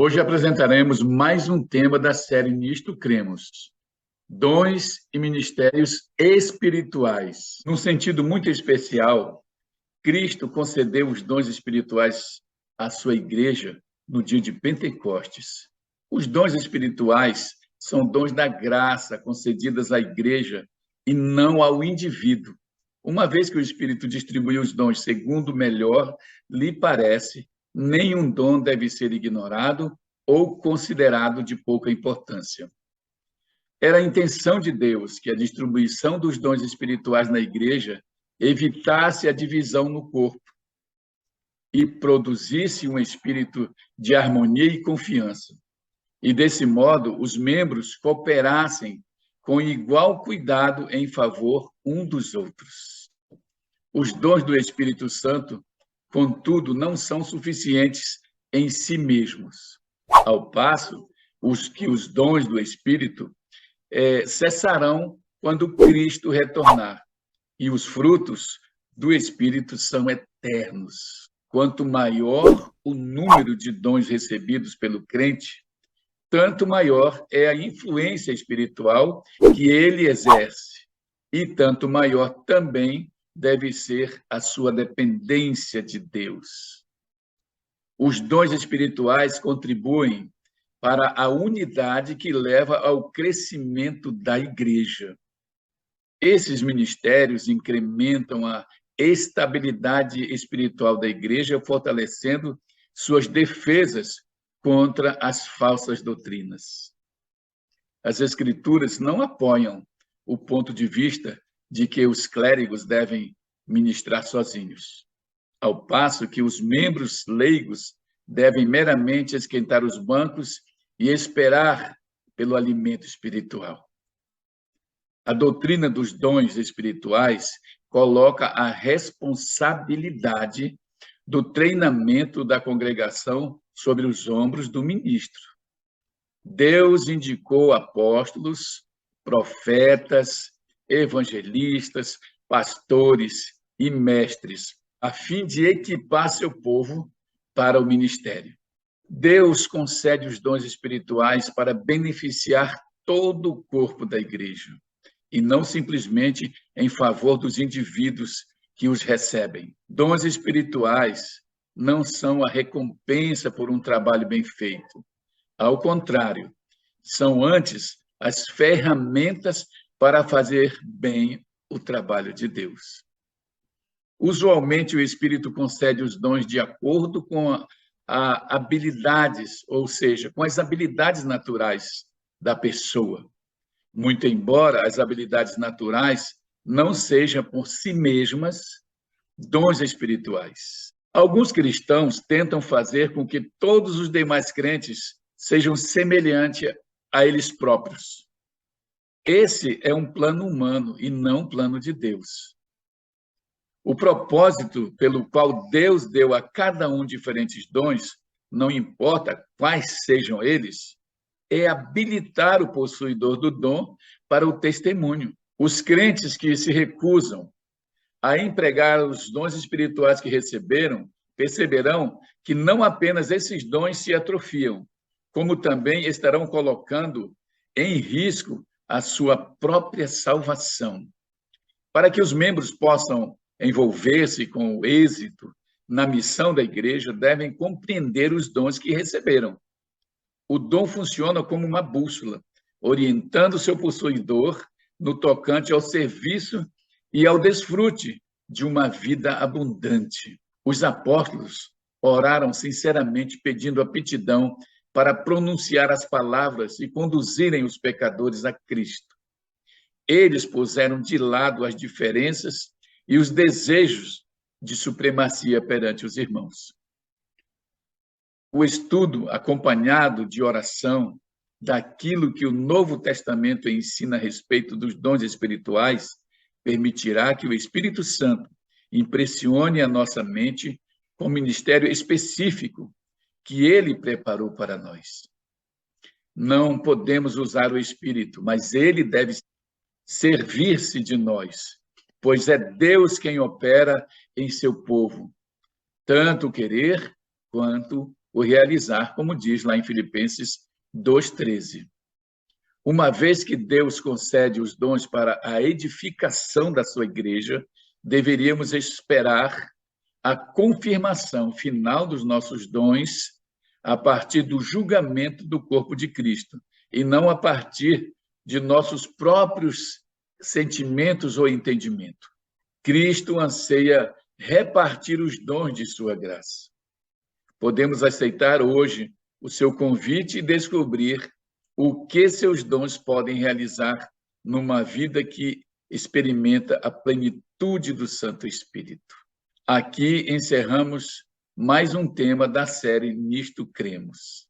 Hoje apresentaremos mais um tema da série Nisto Cremos: Dons e Ministérios Espirituais. Num sentido muito especial, Cristo concedeu os dons espirituais à sua igreja no dia de Pentecostes. Os dons espirituais são dons da graça concedidas à igreja e não ao indivíduo. Uma vez que o Espírito distribuiu os dons segundo melhor lhe parece, nenhum dom deve ser ignorado ou considerado de pouca importância. Era a intenção de Deus que a distribuição dos dons espirituais na igreja evitasse a divisão no corpo e produzisse um espírito de harmonia e confiança. E, desse modo, os membros cooperassem com igual cuidado em favor um dos outros. Os dons do Espírito Santo, contudo, não são suficientes em si mesmos, ao passo que os dons do Espírito cessarão quando Cristo retornar, e os frutos do Espírito são eternos. Quanto maior o número de dons recebidos pelo crente, tanto maior é a influência espiritual que ele exerce, e tanto maior também deve ser a sua dependência de Deus. Os dons espirituais contribuem para a unidade que leva ao crescimento da igreja. Esses ministérios incrementam a estabilidade espiritual da igreja, fortalecendo suas defesas contra as falsas doutrinas. As Escrituras não apoiam o ponto de vista de que os clérigos devem ministrar sozinhos, ao passo que os membros leigos devem meramente esquentar os bancos e esperar pelo alimento espiritual. A doutrina dos dons espirituais coloca a responsabilidade do treinamento da congregação sobre os ombros do ministro. Deus indicou apóstolos, profetas, evangelistas, pastores e mestres, a fim de equipar seu povo para o ministério. Deus concede os dons espirituais para beneficiar todo o corpo da igreja, e não simplesmente em favor dos indivíduos que os recebem. Dons espirituais não são a recompensa por um trabalho bem feito. Ao contrário, são antes as ferramentas para fazer bem o trabalho de Deus. Usualmente, o Espírito concede os dons de acordo com habilidades, ou seja, com as habilidades naturais da pessoa. Muito embora as habilidades naturais não sejam por si mesmas dons espirituais. Alguns cristãos tentam fazer com que todos os demais crentes sejam semelhantes a eles próprios. Esse é um plano humano e não um plano de Deus. O propósito pelo qual Deus deu a cada um diferentes dons, não importa quais sejam eles, é habilitar o possuidor do dom para o testemunho. Os crentes que se recusam a empregar os dons espirituais que receberam, perceberão que não apenas esses dons se atrofiam, como também estarão colocando em risco a sua própria salvação. Para que os membros possam envolver-se com o êxito na missão da igreja, devem compreender os dons que receberam. O dom funciona como uma bússola, orientando seu possuidor no tocante ao serviço e ao desfrute de uma vida abundante. Os apóstolos oraram sinceramente pedindo aptidão para pronunciar as palavras e conduzirem os pecadores a Cristo. Eles puseram de lado as diferenças e os desejos de supremacia perante os irmãos. O estudo acompanhado de oração daquilo que o Novo Testamento ensina a respeito dos dons espirituais permitirá que o Espírito Santo impressione a nossa mente com um ministério específico que ele preparou para nós. Não podemos usar o Espírito, mas ele deve servir-se de nós, pois é Deus quem opera em seu povo, tanto o querer quanto o realizar, como diz lá em Filipenses 2,13. Uma vez que Deus concede os dons para a edificação da sua igreja, deveríamos esperar a confirmação final dos nossos dons a partir do julgamento do corpo de Cristo, e não a partir de nossos próprios sentimentos ou entendimento. Cristo anseia repartir os dons de sua graça. Podemos aceitar hoje o seu convite e descobrir o que seus dons podem realizar numa vida que experimenta a plenitude do Santo Espírito. Aqui encerramos mais um tema da série Nisto Cremos.